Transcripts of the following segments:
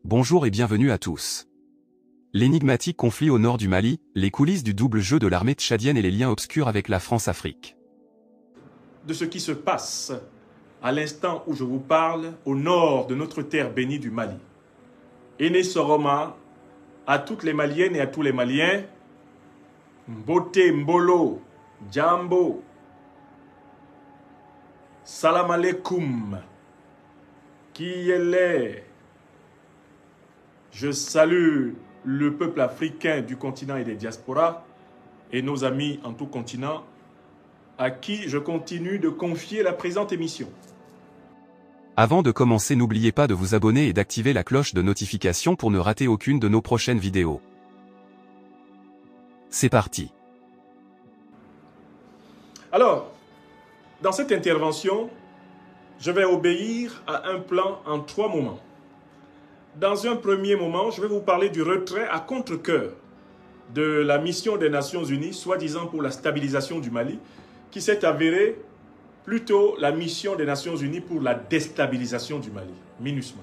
Bonjour et bienvenue à tous. L'énigmatique conflit au nord du Mali, les coulisses du double jeu de l'armée tchadienne et les liens obscurs avec la France-Afrique. De ce qui se passe à l'instant où je vous parle au nord de notre terre bénie du Mali. Ene Soroma, à toutes les Maliennes et à tous les Maliens, Mbote Mbolo, Djambo, Salam alaikum, qui est là? Je salue le peuple africain du continent et des diasporas et nos amis en tout continent à qui je continue de confier la présente émission. Avant de commencer, n'oubliez pas de vous abonner et d'activer la cloche de notification pour ne rater aucune de nos prochaines vidéos. C'est parti. Alors, dans cette intervention, je vais obéir à un plan en 3 moments. Dans un premier moment, je vais vous parler du retrait à contre-cœur de la mission des Nations Unies, soi-disant pour la stabilisation du Mali, qui s'est avérée plutôt la mission des Nations Unies pour la déstabilisation du Mali, MINUSMA.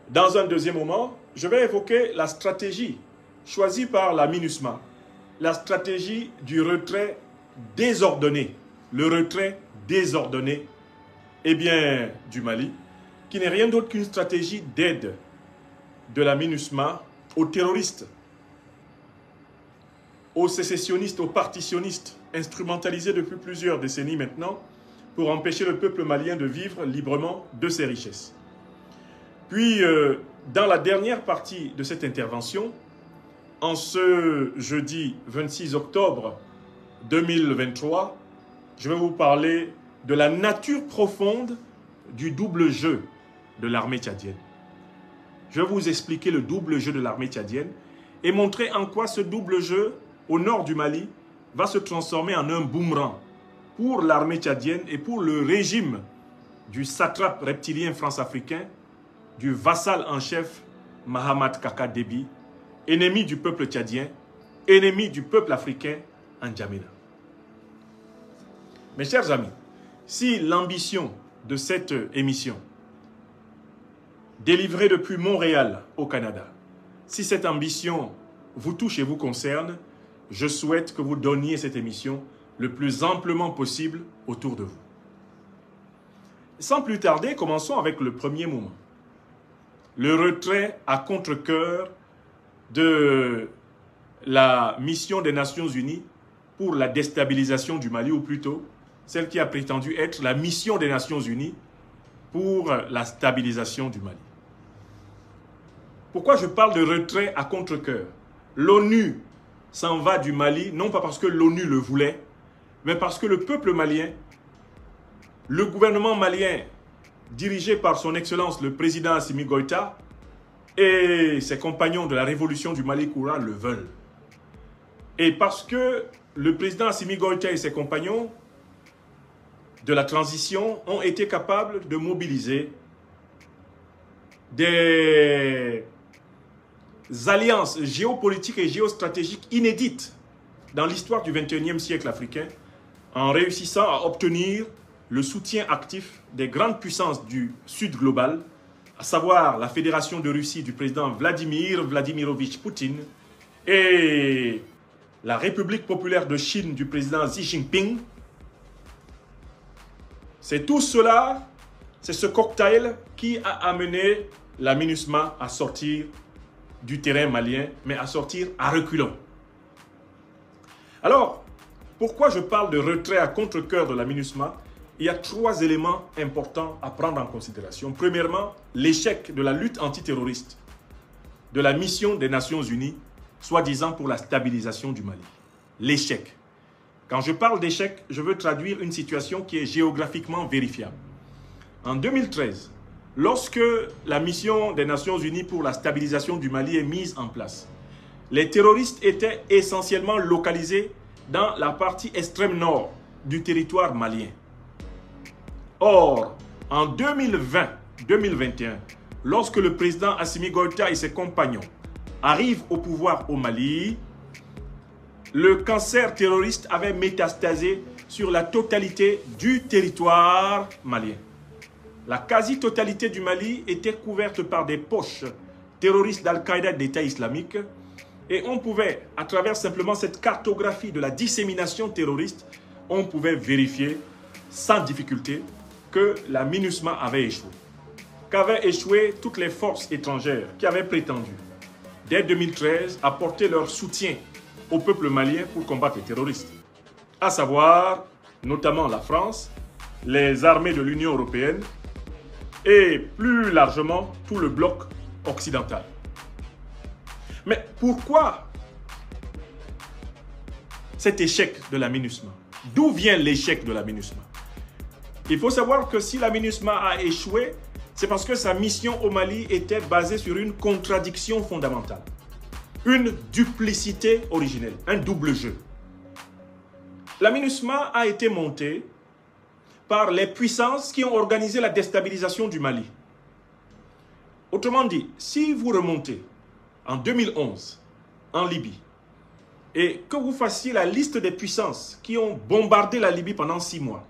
Dans un deuxième moment, je vais évoquer la stratégie choisie par la MINUSMA, la stratégie du retrait désordonné, le retrait désordonné du Mali, qui n'est rien d'autre qu'une stratégie d'aide de la MINUSMA aux terroristes, aux sécessionnistes, aux partitionnistes, instrumentalisés depuis plusieurs décennies maintenant, pour empêcher le peuple malien de vivre librement de ses richesses. Puis, dans la dernière partie de cette intervention, en ce jeudi 26 octobre 2023, je vais vous parler de la nature profonde du double jeu de l'armée tchadienne. Je vais vous expliquer le double jeu de l'armée tchadienne et montrer en quoi ce double jeu au nord du Mali va se transformer en un boomerang pour l'armée tchadienne et pour le régime du satrape reptilien france-africain, du vassal en chef Mahamat Kaka Déby, ennemi du peuple tchadien, ennemi du peuple africain en N'Djamena. Mes chers amis, si l'ambition de cette émission, délivrée depuis Montréal au Canada, si cette ambition vous touche et vous concerne, je souhaite que vous donniez cette émission le plus amplement possible autour de vous. Sans plus tarder, commençons avec le premier moment. Le retrait à contre-cœur de la mission des Nations Unies pour la déstabilisation du Mali, ou plutôt celle qui a prétendu être la mission des Nations Unies pour la stabilisation du Mali. Pourquoi je parle de retrait à contre-cœur? L'ONU s'en va du Mali, non pas parce que l'ONU le voulait, mais parce que le peuple malien, le gouvernement malien, dirigé par son Excellence le président Assimi Goïta et ses compagnons de la révolution du Mali Koura le veulent. Et parce que le président Assimi Goïta et ses compagnons de la transition ont été capables de mobiliser des alliances géopolitiques et géostratégiques inédites dans l'histoire du XXIe siècle africain, en réussissant à obtenir le soutien actif des grandes puissances du Sud global, à savoir la Fédération de Russie du président Vladimir Vladimirovitch Poutine et la République populaire de Chine du président Xi Jinping. C'est tout cela, c'est ce cocktail qui a amené la MINUSMA à sortir du terrain malien, mais à sortir à reculons. Alors, pourquoi je parle de retrait à contre-cœur de la MINUSMA? Il y a 3 éléments importants à prendre en considération. Premièrement, l'échec de la lutte antiterroriste de la mission des Nations Unies, soi-disant pour la stabilisation du Mali. L'échec. Quand je parle d'échec, je veux traduire une situation qui est géographiquement vérifiable. En 2013, lorsque la mission des Nations Unies pour la stabilisation du Mali est mise en place, les terroristes étaient essentiellement localisés dans la partie extrême nord du territoire malien. Or, en 2020-2021, lorsque le président Assimi Goïta et ses compagnons arrivent au pouvoir au Mali, le cancer terroriste avait métastasé sur la totalité du territoire malien. la quasi-totalité du Mali était couverte par des poches terroristes d'Al-Qaïda et d'État islamique. Et on pouvait, à travers simplement cette cartographie de la dissémination terroriste, on pouvait vérifier sans difficulté que la MINUSMA avait échoué. Qu'avaient échoué toutes les forces étrangères qui avaient prétendu, dès 2013, apporter leur soutien au peuple malien pour combattre les terroristes. À savoir, notamment la France, les armées de l'Union européenne et plus largement tout le bloc occidental. Mais pourquoi cet échec de la MINUSMA? D'où vient l'échec de la MINUSMA? Il faut savoir que si la MINUSMA a échoué, c'est parce que sa mission au Mali était basée sur une contradiction fondamentale, une duplicité originelle, un double jeu. La MINUSMA a été montée par les puissances qui ont organisé la déstabilisation du Mali. Autrement dit, si vous remontez en 2011, en Libye, et que vous fassiez la liste des puissances qui ont bombardé la Libye pendant 6 mois,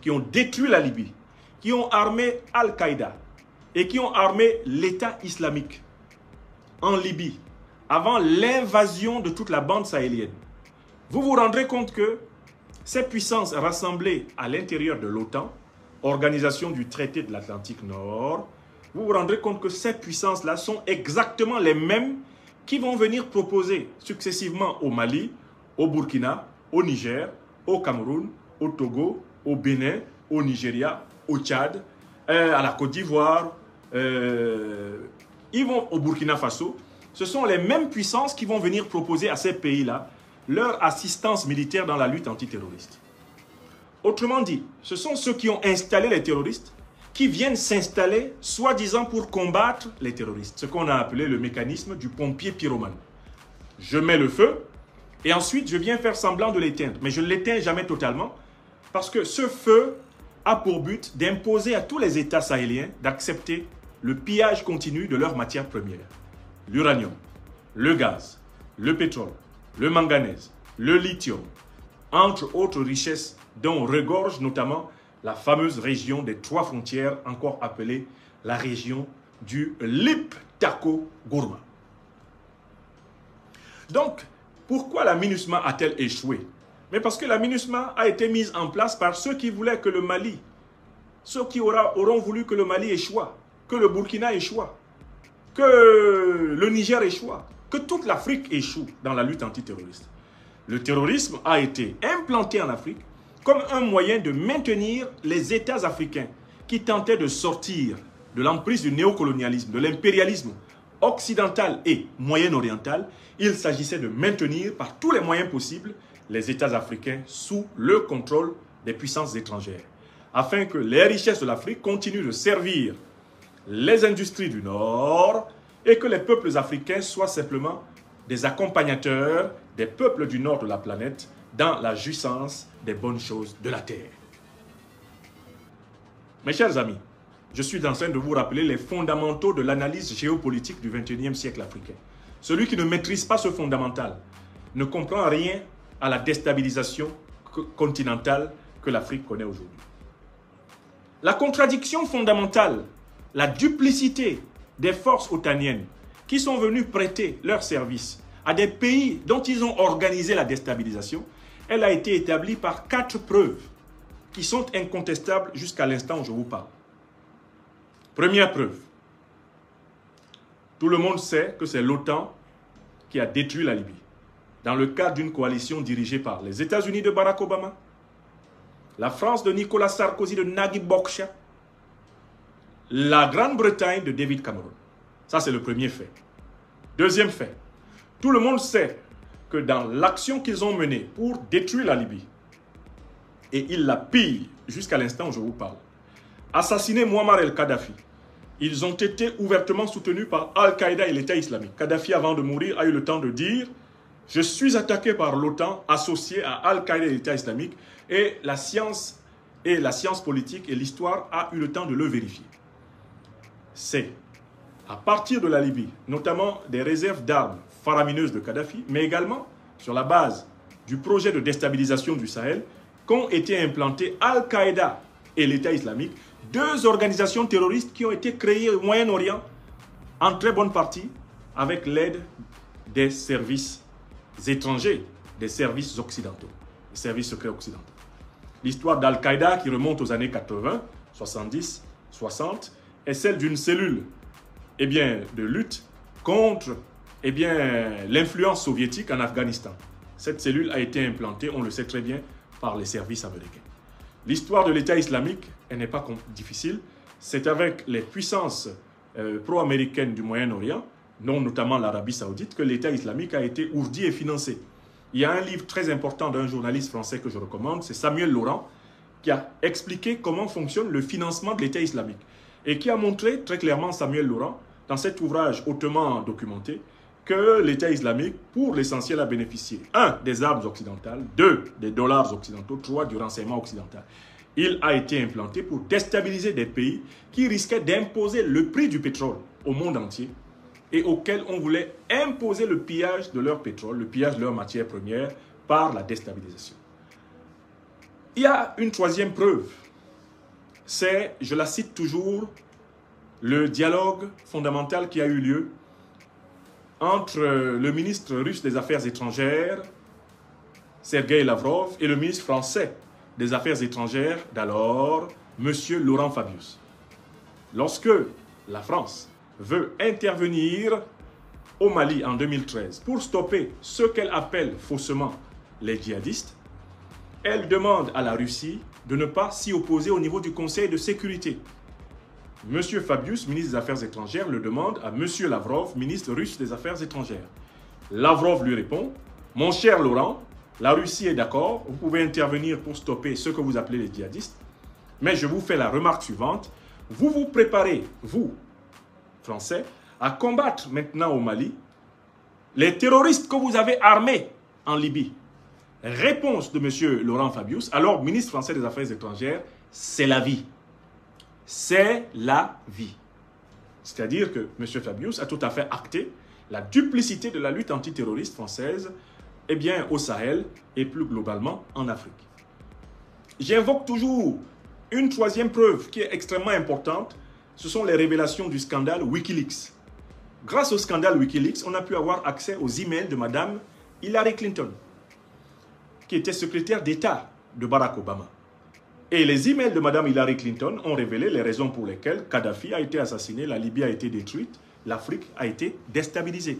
qui ont détruit la Libye, qui ont armé Al-Qaïda et qui ont armé l'État islamique en Libye, avant l'invasion de toute la bande sahélienne, vous vous rendrez compte que ces puissances rassemblées à l'intérieur de l'OTAN, organisation du traité de l'Atlantique Nord, vous vous rendrez compte que ces puissances-là sont exactement les mêmes qui vont venir proposer successivement au Mali, au Burkina, au Niger, au Cameroun, au Togo, au Bénin, au Nigeria, au Tchad, à la Côte d'Ivoire, ils vont au Burkina Faso. Ce sont les mêmes puissances qui vont venir proposer à ces pays-là leur assistance militaire dans la lutte antiterroriste. Autrement dit, ce sont ceux qui ont installé les terroristes qui viennent s'installer, soi-disant pour combattre les terroristes. Ce qu'on a appelé le mécanisme du pompier pyromane. Je mets le feu et ensuite je viens faire semblant de l'éteindre. Mais je ne l'éteins jamais totalement parce que ce feu a pour but d'imposer à tous les États sahéliens d'accepter le pillage continu de leurs matières premières. L'uranium, le gaz, le pétrole, le manganèse, le lithium, entre autres richesses dont regorge notamment la fameuse région des 3 frontières, encore appelée la région du Liptako-Gourma. Donc, pourquoi la MINUSMA a-t-elle échoué? Mais parce que la MINUSMA a été mise en place par ceux qui voulaient que le Mali, ceux qui auront voulu que le Mali échoue, que le Burkina échoue, que le Niger échoue, que toute l'Afrique échoue dans la lutte antiterroriste. Le terrorisme a été implanté en Afrique comme un moyen de maintenir les États africains qui tentaient de sortir de l'emprise du néocolonialisme, de l'impérialisme occidental et moyen-oriental. Il s'agissait de maintenir par tous les moyens possibles les États africains sous le contrôle des puissances étrangères, afin que les richesses de l'Afrique continuent de servir les industries du Nord et que les peuples africains soient simplement des accompagnateurs des peuples du Nord de la planète dans la jouissance des bonnes choses de la terre. Mes chers amis, je suis en train de vous rappeler les fondamentaux de l'analyse géopolitique du XXIe siècle africain. Celui qui ne maîtrise pas ce fondamental ne comprend rien à la déstabilisation continentale que l'Afrique connaît aujourd'hui. La contradiction fondamentale, la duplicité des forces otaniennes qui sont venues prêter leurs services à des pays dont ils ont organisé la déstabilisation, elle a été établie par 4 preuves qui sont incontestables jusqu'à l'instant où je vous parle. Première preuve, tout le monde sait que c'est l'OTAN qui a détruit la Libye dans le cadre d'une coalition dirigée par les États-Unis de Barack Obama, la France de Nicolas Sarkozy de Nagui Bokcha, la Grande-Bretagne de David Cameron. Ça, c'est le premier fait. Deuxième fait, tout le monde sait que dans l'action qu'ils ont menée pour détruire la Libye, et ils la pillent jusqu'à l'instant où je vous parle, assassiner Muammar el-Kadhafi, ils ont été ouvertement soutenus par Al-Qaïda et l'État islamique. Kadhafi, avant de mourir, a eu le temps de dire « Je suis attaqué par l'OTAN associé à Al-Qaïda et l'État islamique » et la science politique et l'histoire a eu le temps de le vérifier. C'est à partir de la Libye, notamment des réserves d'armes faramineuses de Kadhafi, mais également sur la base du projet de déstabilisation du Sahel, qu'ont été implantés Al-Qaïda et l'État islamique 2 organisations terroristes qui ont été créées au Moyen-Orient, en très bonne partie, avec l'aide des services étrangers, des services occidentaux, des services secrets occidentaux. L'histoire d'Al-Qaïda, qui remonte aux années 80, 70, 60, est celle d'une cellule de lutte contre l'influence soviétique en Afghanistan. Cette cellule a été implantée, on le sait très bien, par les services américains. L'histoire de l'État islamique, elle n'est pas difficile. C'est avec les puissances pro-américaines du Moyen-Orient, notamment l'Arabie Saoudite, que l'État islamique a été ourdi et financé. Il y a un livre très important d'un journaliste français que je recommande, c'est Samuel Laurent, qui a expliqué comment fonctionne le financement de l'État islamique et qui a montré très clairement, Samuel Laurent, dans cet ouvrage hautement documenté, que l'État islamique, pour l'essentiel, a bénéficié 1. Des armes occidentales, 2. Des dollars occidentaux, 3. Du renseignement occidental. Il a été implanté pour déstabiliser des pays qui risquaient d'imposer le prix du pétrole au monde entier et auxquels on voulait imposer le pillage de leur pétrole, le pillage de leurs matières premières par la déstabilisation. Il y a une 3e preuve, c'est, je la cite toujours, le dialogue fondamental qui a eu lieu entre le ministre russe des Affaires étrangères, Sergueï Lavrov, et le ministre français des Affaires étrangères d'alors, M. Laurent Fabius. Lorsque la France veut intervenir au Mali en 2013 pour stopper ce qu'elle appelle faussement les djihadistes, elle demande à la Russie de ne pas s'y opposer au niveau du Conseil de sécurité. M. Fabius, ministre des Affaires étrangères, le demande à M. Lavrov, ministre russe des Affaires étrangères. Lavrov lui répond « Mon cher Laurent, la Russie est d'accord, vous pouvez intervenir pour stopper ce que vous appelez les djihadistes, mais je vous fais la remarque suivante, vous vous préparez, vous, Français, à combattre maintenant au Mali les terroristes que vous avez armés en Libye. » Réponse de M. Laurent Fabius, alors ministre français des Affaires étrangères, c'est la vie. C'est la vie. C'est-à-dire que M. Fabius a tout à fait acté la duplicité de la lutte antiterroriste française au Sahel et plus globalement en Afrique. J'invoque toujours une 3e preuve qui est extrêmement importante, ce sont les révélations du scandale Wikileaks. Grâce au scandale Wikileaks, on a pu avoir accès aux emails de Mme Hillary Clinton, qui était secrétaire d'État de Barack Obama. Et les emails de Mme Hillary Clinton ont révélé les raisons pour lesquelles Kadhafi a été assassiné, la Libye a été détruite, l'Afrique a été déstabilisée.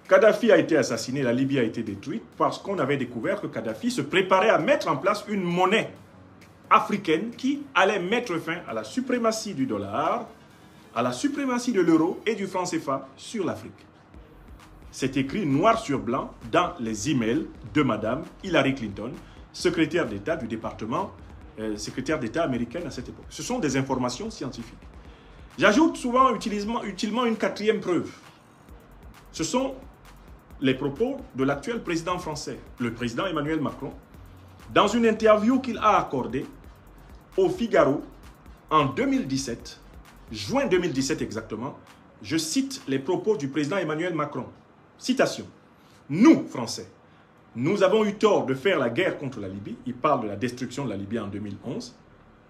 Kadhafi a été assassiné, la Libye a été détruite parce qu'on avait découvert que Kadhafi se préparait à mettre en place une monnaie africaine qui allait mettre fin à la suprématie du dollar, à la suprématie de l'euro et du franc CFA sur l'Afrique. C'est écrit noir sur blanc dans les emails de Mme Hillary Clinton, secrétaire d'État du département, secrétaire d'État américaine à cette époque. Ce sont des informations scientifiques. J'ajoute souvent utilement une 4e preuve. Ce sont les propos de l'actuel président français, le président Emmanuel Macron, dans une interview qu'il a accordée au Figaro en 2017, juin 2017 exactement. Je cite les propos du président Emmanuel Macron. Citation. « Nous, Français, nous avons eu tort de faire la guerre contre la Libye. » Il parle de la destruction de la Libye en 2011.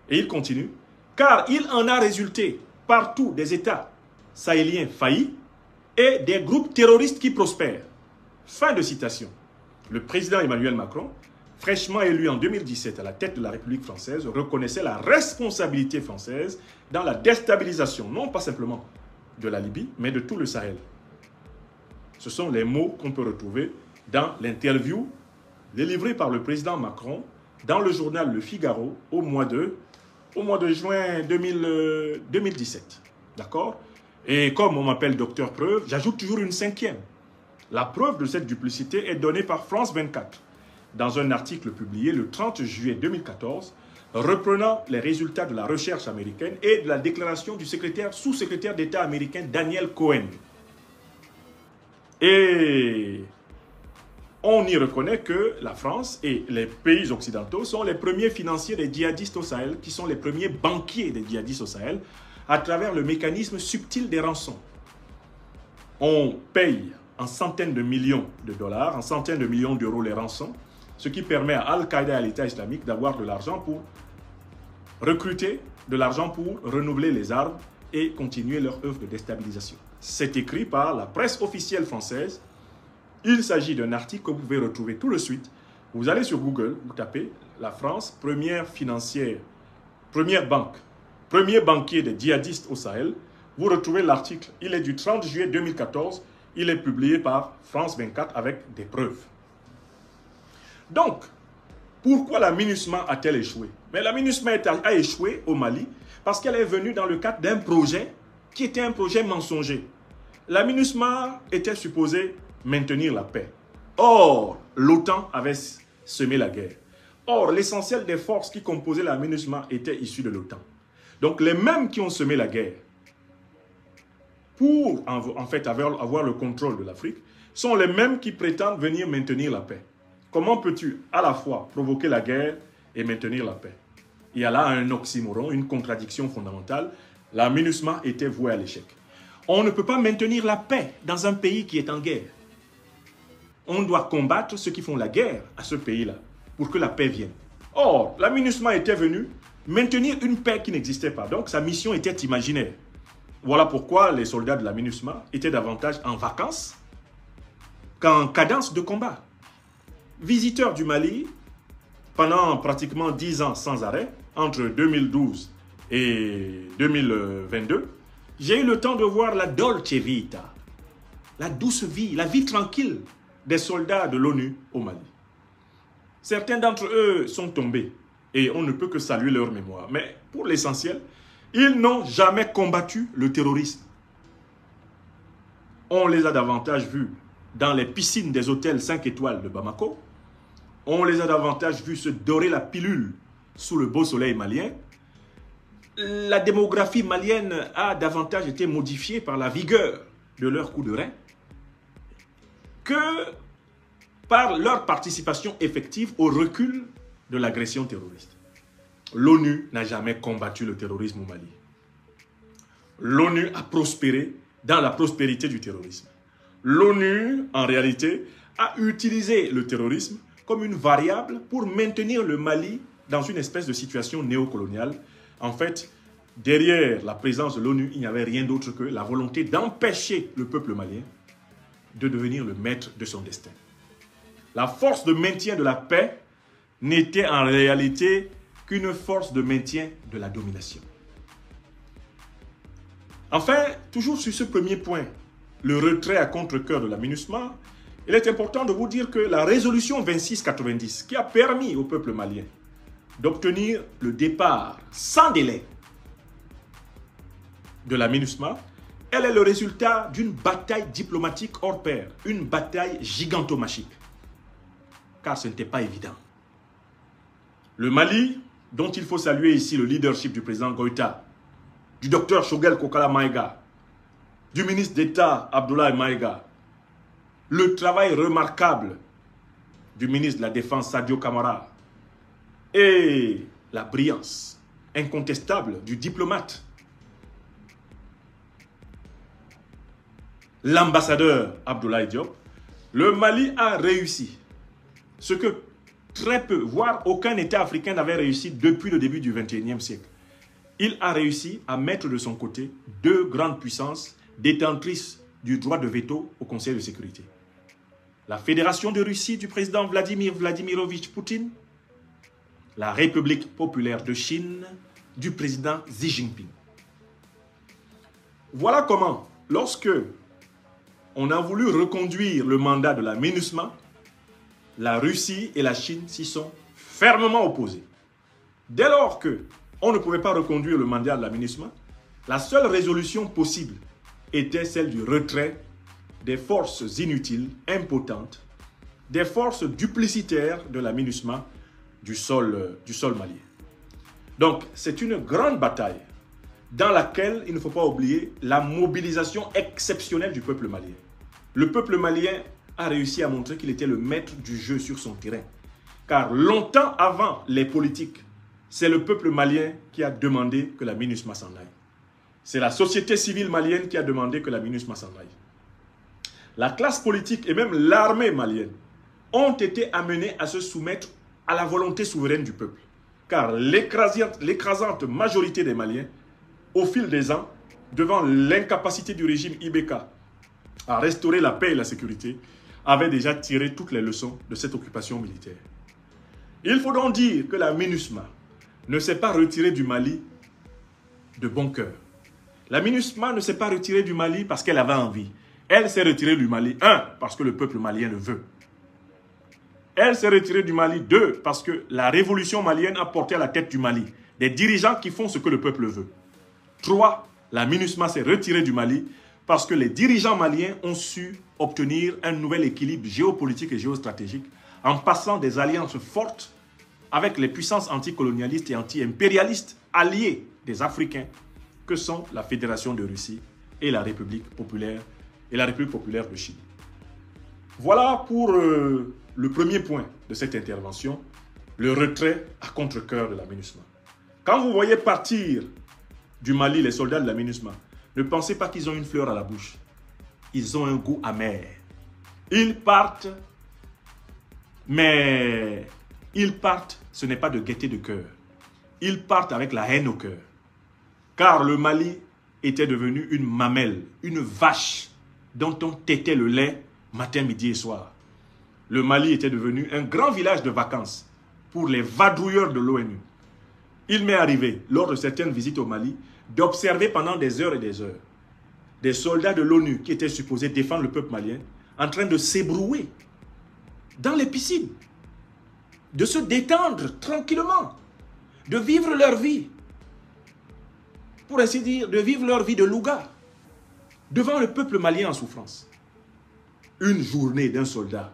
Et il continue. « Car il en a résulté partout des États sahéliens faillis et des groupes terroristes qui prospèrent. » Fin de citation. Le président Emmanuel Macron, fraîchement élu en 2017 à la tête de la République française, reconnaissait la responsabilité française dans la déstabilisation, non pas simplement de la Libye, mais de tout le Sahel. Ce sont les mots qu'on peut retrouver dans l'interview délivrée par le président Macron dans le journal Le Figaro au mois de juin 2017. D'accord? Et comme on m'appelle docteur preuve, j'ajoute toujours une 5e. La preuve de cette duplicité est donnée par France 24 dans un article publié le 30 juillet 2014 reprenant les résultats de la recherche américaine et de la déclaration du sous-secrétaire d'État américain Daniel Cohen. Et on y reconnaît que la France et les pays occidentaux sont les premiers financiers des djihadistes au Sahel, qui sont les premiers banquiers des djihadistes au Sahel, à travers le mécanisme subtil des rançons. On paye en centaines de millions de dollars, en centaines de millions d'euros les rançons, ce qui permet à Al-Qaïda et à l'État islamique d'avoir de l'argent pour recruter de l'argent pour renouveler les armes et continuer leur œuvre de déstabilisation. C'est écrit par la presse officielle française. Il s'agit d'un article que vous pouvez retrouver tout de suite. Vous allez sur Google, vous tapez la France, première financière, première banque, premier banquier des djihadistes au Sahel. Vous retrouvez l'article. Il est du 30 juillet 2014. Il est publié par France 24 avec des preuves. Donc, pourquoi la MINUSMA a-t-elle échoué? Mais la MINUSMA a échoué au Mali parce qu'elle est venue dans le cadre d'un projet qui était un projet mensonger. La MINUSMA était supposée maintenir la paix. Or, l'OTAN avait semé la guerre. Or, l'essentiel des forces qui composaient la MINUSMA étaient issues de l'OTAN. Donc, les mêmes qui ont semé la guerre pour en fait avoir le contrôle de l'Afrique sont les mêmes qui prétendent venir maintenir la paix. Comment peux-tu à la fois provoquer la guerre et maintenir la paix? Il y a là un oxymoron, une contradiction fondamentale. La MINUSMA était vouée à l'échec. On ne peut pas maintenir la paix dans un pays qui est en guerre. On doit combattre ceux qui font la guerre à ce pays-là pour que la paix vienne. Or, la MINUSMA était venue maintenir une paix qui n'existait pas. Donc, sa mission était imaginaire. Voilà pourquoi les soldats de la MINUSMA étaient davantage en vacances qu'en cadence de combat. Visiteur du Mali, pendant pratiquement 10 ans sans arrêt, entre 2012 et 2022, j'ai eu le temps de voir la dolce vita, la douce vie, la vie tranquille des soldats de l'ONU au Mali. Certains d'entre eux sont tombés et on ne peut que saluer leur mémoire. Mais pour l'essentiel, ils n'ont jamais combattu le terrorisme. On les a davantage vus dans les piscines des hôtels 5 étoiles de Bamako. On les a davantage vus se dorer la pilule sous le beau soleil malien. La démographie malienne a davantage été modifiée par la vigueur de leurs coups de rein que par leur participation effective au recul de l'agression terroriste. L'ONU n'a jamais combattu le terrorisme au Mali. L'ONU a prospéré dans la prospérité du terrorisme. L'ONU, en réalité, a utilisé le terrorisme comme une variable pour maintenir le Mali dans une espèce de situation néocoloniale. En fait, derrière la présence de l'ONU, il n'y avait rien d'autre que la volonté d'empêcher le peuple malien de devenir le maître de son destin. La force de maintien de la paix n'était en réalité qu'une force de maintien de la domination. Enfin, toujours sur ce premier point, le retrait à contre-cœur de la MINUSMA, il est important de vous dire que la résolution 2690, qui a permis au peuple malien d'obtenir le départ sans délai de la MINUSMA, elle est le résultat d'une bataille diplomatique hors pair, une bataille gigantomachique, car ce n'était pas évident. Le Mali, dont il faut saluer ici le leadership du président Goïta, du docteur Choguel Kokala Maïga, du ministre d'État Abdoulaye Maïga, le travail remarquable du ministre de la Défense Sadio Kamara et la brillance incontestable du diplomate, l'ambassadeur Abdoulaye Diop, le Mali a réussi ce que très peu, voire aucun État africain n'avait réussi depuis le début du XXIe siècle. Il a réussi à mettre de son côté deux grandes puissances détentrices du droit de veto au Conseil de sécurité. La Fédération de Russie du président Vladimir Vladimirovitch Poutine, la République populaire de Chine du président Xi Jinping. Voilà comment, lorsque on a voulu reconduire le mandat de la MINUSMA, la Russie et la Chine s'y sont fermement opposées. Dès lors qu'on ne pouvait pas reconduire le mandat de la MINUSMA, la seule résolution possible était celle du retrait des forces inutiles, impotentes, des forces duplicitaires de la MINUSMA du sol malien. Donc, c'est une grande bataille dans laquelle il ne faut pas oublier la mobilisation exceptionnelle du peuple malien. Le peuple malien a réussi à montrer qu'il était le maître du jeu sur son terrain. Car longtemps avant les politiques, c'est le peuple malien qui a demandé que la MINUSMA s'en aille. C'est la société civile malienne qui a demandé que la MINUSMA s'en aille. La classe politique et même l'armée malienne ont été amenés à se soumettre à la volonté souveraine du peuple. car l'écrasante majorité des Maliens, au fil des ans, devant l'incapacité du régime Ibeka à restaurer la paix et la sécurité, avait déjà tiré toutes les leçons de cette occupation militaire. Il faut donc dire que la MINUSMA ne s'est pas retirée du Mali de bon cœur. La MINUSMA ne s'est pas retirée du Mali parce qu'elle avait envie. Elle s'est retirée du Mali, 1, parce que le peuple malien le veut. Elle s'est retirée du Mali, 2, parce que la révolution malienne a porté à la tête du Mali des dirigeants qui font ce que le peuple veut. 3, la MINUSMA s'est retirée du Mali parce que les dirigeants maliens ont su obtenir un nouvel équilibre géopolitique et géostratégique en passant des alliances fortes avec les puissances anticolonialistes et anti-impérialistes alliées des Africains que sont la Fédération de Russie et la République populaire de Chine. Voilà pour le premier point de cette intervention, le retrait à contre-cœur de la MINUSMA. Quand vous voyez partir du Mali les soldats de la MINUSMA, ne pensez pas qu'ils ont une fleur à la bouche. Ils ont un goût amer. Ils partent, mais ils partent, ce n'est pas de gaieté de cœur. Ils partent avec la haine au cœur. Car le Mali était devenu une mamelle, une vache dont on tétait le lait matin, midi et soir. Le Mali était devenu un grand village de vacances pour les vadrouilleurs de l'ONU. Il m'est arrivé, lors de certaines visites au Mali, d'observer pendant des heures et des heures des soldats de l'ONU qui étaient supposés défendre le peuple malien en train de s'ébrouer dans les piscines, de se détendre tranquillement, de vivre leur vie, pour ainsi dire, de vivre leur vie de louga devant le peuple malien en souffrance. Une journée d'un soldat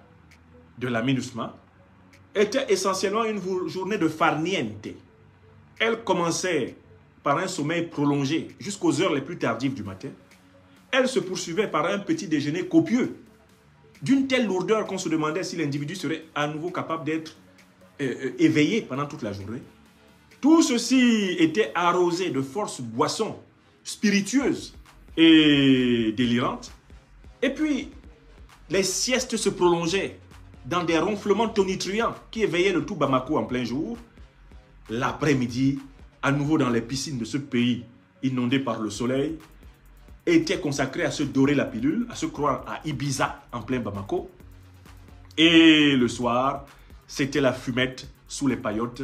de la MINUSMA était essentiellement une journée de farniente. Elle commençait par un sommeil prolongé jusqu'aux heures les plus tardives du matin. Elle se poursuivait par un petit déjeuner copieux, d'une telle lourdeur qu'on se demandait si l'individu serait à nouveau capable d'être éveillé pendant toute la journée. Tout ceci était arrosé de forces boissons spiritueuses et délirantes. Et puis, les siestes se prolongeaient dans des ronflements tonitruants qui éveillaient le tout Bamako en plein jour. L'après-midi, à nouveau dans les piscines de ce pays inondé par le soleil, était consacré à se dorer la pilule, à se croire à Ibiza en plein Bamako. Et le soir, c'était la fumette sous les paillotes,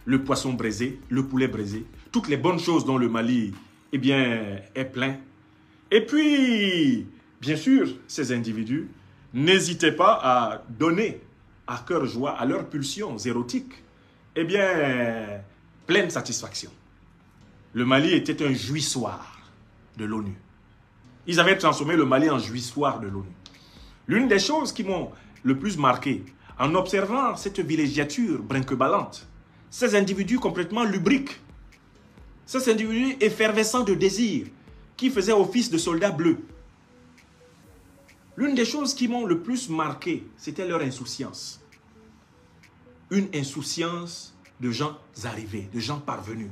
le poisson braisé, le poulet braisé, toutes les bonnes choses dont le Mali est plein. Et puis, bien sûr, ces individus n'hésitaient pas à donner à cœur joie à leurs pulsions érotiques, pleine satisfaction. Le Mali était un jouissoir de l'ONU. Ils avaient transformé le Mali en jouissoir de l'ONU. L'une des choses qui m'ont le plus marqué, en observant cette villégiature brinque-ballante, ces individus complètement lubriques, ces individus effervescents de désir, qui faisaient office de soldats bleus. L'une des choses qui m'ont le plus marqué, c'était leur insouciance. Une insouciance de gens arrivés, de gens parvenus.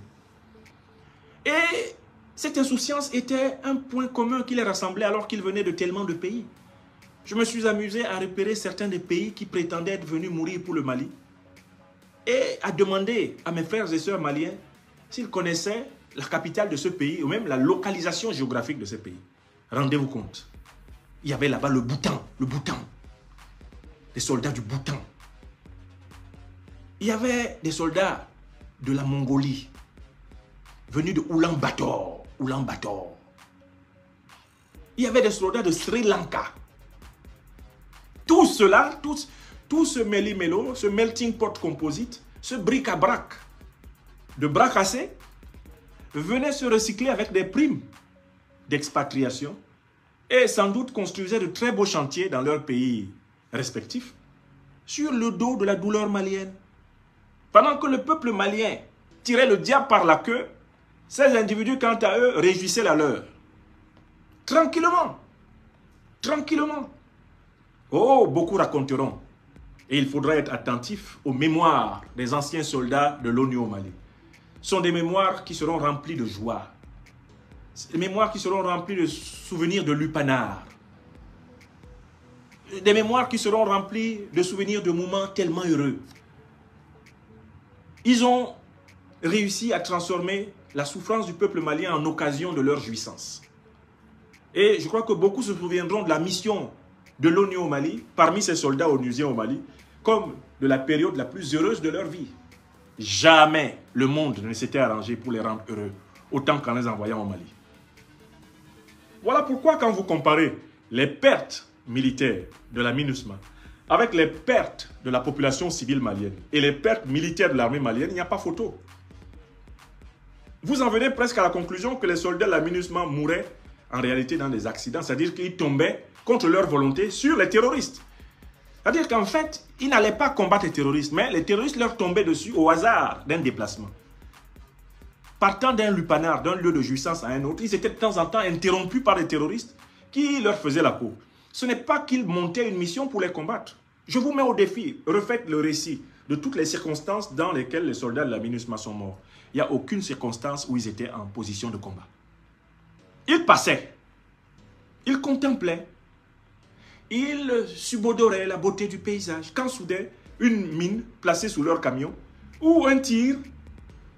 Et cette insouciance était un point commun qui les rassemblait alors qu'ils venaient de tellement de pays. Je me suis amusé à repérer certains des pays qui prétendaient être venus mourir pour le Mali et à demander à mes frères et sœurs maliens s'ils connaissaient la capitale de ce pays ou même la localisation géographique de ce pays. Rendez-vous compte, il y avait là-bas le Bhoutan, les soldats du Bhoutan. Il y avait des soldats de la Mongolie, venus de Oulan-Bator. Il y avait des soldats de Sri Lanka. Tout cela, tout ce méli-mélo, ce melting pot composite, ce bric-à-brac de bras cassés, venait se recycler avec des primes d'expatriation et sans doute construisaient de très beaux chantiers dans leurs pays respectifs sur le dos de la douleur malienne. Pendant que le peuple malien tirait le diable par la queue, ces individus, quant à eux, réjouissaient la leur. Tranquillement. Tranquillement. Oh, beaucoup raconteront. Et il faudra être attentif aux mémoires des anciens soldats de l'ONU au Mali. Ce sont des mémoires qui seront remplies de joie. Des mémoires qui seront remplies de souvenirs de lupanar. Des mémoires qui seront remplies de souvenirs de moments tellement heureux. Ils ont réussi à transformer la souffrance du peuple malien en occasion de leur jouissance. Et je crois que beaucoup se souviendront de la mission de l'ONU au Mali, parmi ces soldats onusiens au Mali, comme de la période la plus heureuse de leur vie. Jamais le monde ne s'était arrangé pour les rendre heureux, autant qu'en les envoyant au Mali. Voilà pourquoi quand vous comparez les pertes militaires de la MINUSMA avec les pertes de la population civile malienne et les pertes militaires de l'armée malienne, il n'y a pas photo. Vous en venez presque à la conclusion que les soldats de la MINUSMA mouraient en réalité dans des accidents, c'est-à-dire qu'ils tombaient contre leur volonté sur les terroristes. C'est-à-dire qu'en fait, ils n'allaient pas combattre les terroristes, mais les terroristes leur tombaient dessus au hasard d'un déplacement. Partant d'un lupanar, d'un lieu de jouissance à un autre, ils étaient de temps en temps interrompus par des terroristes qui leur faisaient la peau. Ce n'est pas qu'ils montaient une mission pour les combattre. Je vous mets au défi, refaites le récit de toutes les circonstances dans lesquelles les soldats de la MINUSMA sont morts. Il n'y a aucune circonstance où ils étaient en position de combat. Ils passaient, ils contemplaient, ils subodoraient la beauté du paysage. Quand soudain, une mine placée sous leur camion ou un tir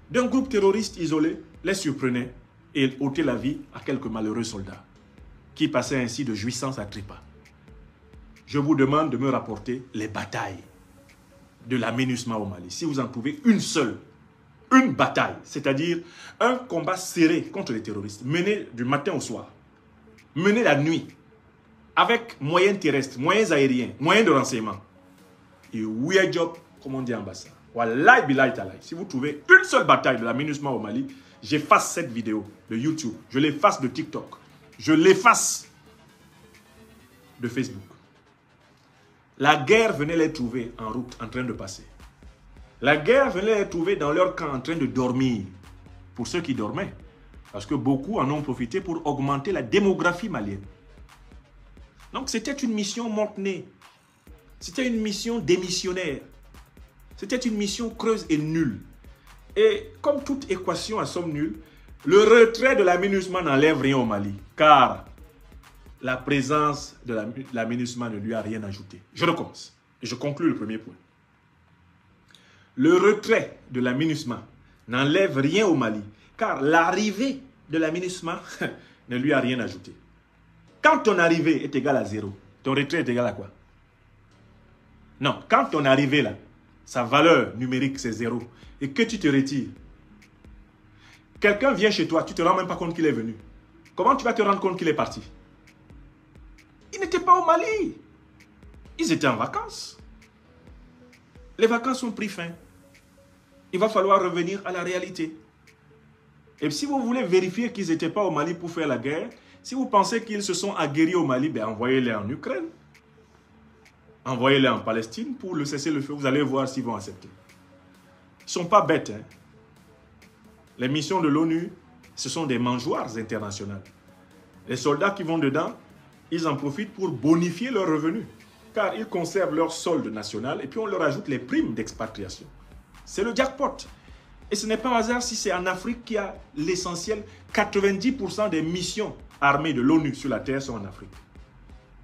d'un groupe terroriste isolé les surprenait et ôtait la vie à quelques malheureux soldats qui passaient ainsi de jouissance à trépas. Je vous demande de me rapporter les batailles de la MINUSMA au Mali. Si vous en trouvez une seule, une bataille, c'est-à-dire un combat serré contre les terroristes, mené du matin au soir, mené la nuit, avec moyens terrestres, moyens aériens, moyens de renseignement. Et oui, job, comme on dit en Bassa. Wallahi billahi talahi. Si vous trouvez une seule bataille de la MINUSMA au Mali, j'efface cette vidéo de YouTube, je l'efface de TikTok, je l'efface de Facebook. La guerre venait les trouver en route, en train de passer. La guerre venait les trouver dans leur camp, en train de dormir. Pour ceux qui dormaient. Parce que beaucoup en ont profité pour augmenter la démographie malienne. Donc c'était une mission morte-née. C'était une mission démissionnaire. C'était une mission creuse et nulle. Et comme toute équation à somme nulle, le retrait de la MINUSMA n'enlève rien au Mali. Car la présence de la MINUSMA ne lui a rien ajouté. Je recommence. Et je conclue le premier point. Le retrait de la MINUSMA n'enlève rien au Mali. Car l'arrivée de la MINUSMA ne lui a rien ajouté. Quand ton arrivée est égale à 0, ton retrait est égal à quoi? Non, quand ton arrivée là, sa valeur numérique c'est 0, et que tu te retires, quelqu'un vient chez toi, tu ne te rends même pas compte qu'il est venu. Comment tu vas te rendre compte qu'il est parti? Ils n'étaient pas au Mali. Ils étaient en vacances. Les vacances ont pris fin. Il va falloir revenir à la réalité. Et si vous voulez vérifier qu'ils n'étaient pas au Mali pour faire la guerre, si vous pensez qu'ils se sont aguerris au Mali, ben envoyez-les en Ukraine. Envoyez-les en Palestine pour le cesser le feu. Vous allez voir s'ils vont accepter. Ils ne sont pas bêtes. Hein? Les missions de l'ONU, ce sont des mangeoires internationales. Les soldats qui vont dedans, ils en profitent pour bonifier leurs revenus. Car ils conservent leur solde national et puis on leur ajoute les primes d'expatriation. C'est le jackpot. Et ce n'est pas un hasard si c'est en Afrique qu'il y a l'essentiel. 90% des missions armées de l'ONU sur la Terre sont en Afrique.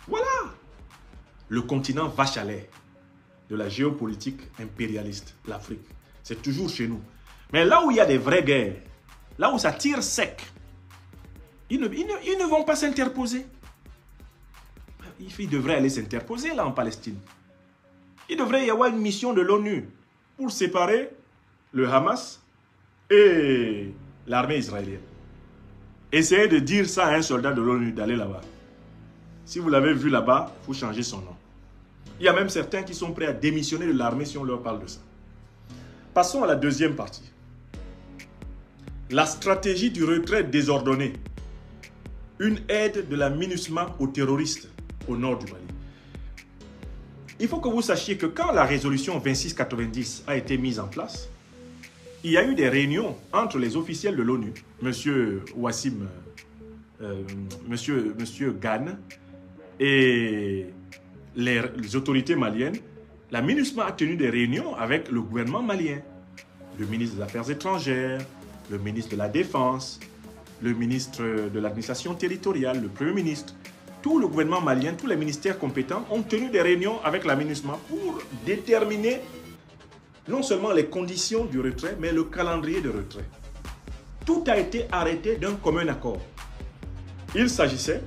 Voilà. Le continent vache à lait de la géopolitique impérialiste, l'Afrique. C'est toujours chez nous. Mais là où il y a des vraies guerres, là où ça tire sec, ils ne vont pas s'interposer. Il devrait aller s'interposer là en Palestine. Il devrait y avoir une mission de l'ONU pour séparer le Hamas et l'armée israélienne. Essayez de dire ça à un soldat de l'ONU d'aller là-bas. Si vous l'avez vu là-bas, il faut changer son nom. Il y a même certains qui sont prêts à démissionner de l'armée si on leur parle de ça. Passons à la deuxième partie. La stratégie du retrait désordonné. Une aide de la MINUSMA aux terroristes au nord du Mali. Il faut que vous sachiez que quand la résolution 2690 a été mise en place, il y a eu des réunions entre les officiels de l'ONU, M. Wassim, M. Gane, et les autorités maliennes. La MINUSMA a tenu des réunions avec le gouvernement malien, le ministre des Affaires étrangères, le ministre de la Défense, le ministre de l'administration territoriale, le Premier ministre. Tout le gouvernement malien, tous les ministères compétents ont tenu des réunions avec la MINUSMA pour déterminer non seulement les conditions du retrait, mais le calendrier de retrait. Tout a été arrêté d'un commun accord. Il s'agissait,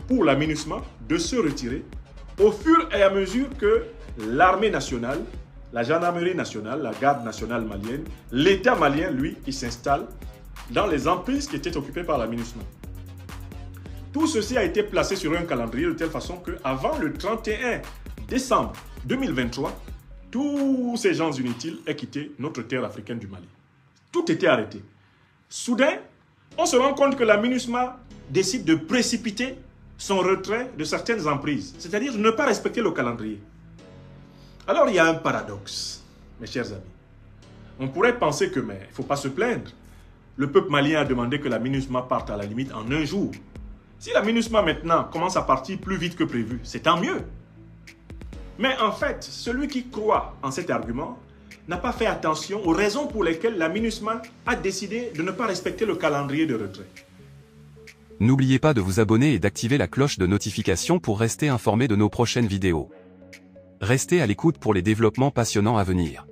pour la MINUSMA, de se retirer au fur et à mesure que l'armée nationale, la gendarmerie nationale, la garde nationale malienne, l'État malien, lui, qui s'installe dans les emprises qui étaient occupées par la MINUSMA. Tout ceci a été placé sur un calendrier de telle façon qu'avant le 31 décembre 2023, tous ces gens inutiles aient quitté notre terre africaine du Mali. Tout était arrêté. Soudain, on se rend compte que la MINUSMA décide de précipiter son retrait de certaines emprises, c'est-à-dire de ne pas respecter le calendrier. Alors il y a un paradoxe, mes chers amis. On pourrait penser que, mais il ne faut pas se plaindre. Le peuple malien a demandé que la MINUSMA parte à la limite en un jour. Si la MINUSMA maintenant commence à partir plus vite que prévu, c'est tant mieux. Mais en fait, celui qui croit en cet argument n'a pas fait attention aux raisons pour lesquelles la MINUSMA a décidé de ne pas respecter le calendrier de retrait. N'oubliez pas de vous abonner et d'activer la cloche de notification pour rester informé de nos prochaines vidéos. Restez à l'écoute pour les développements passionnants à venir.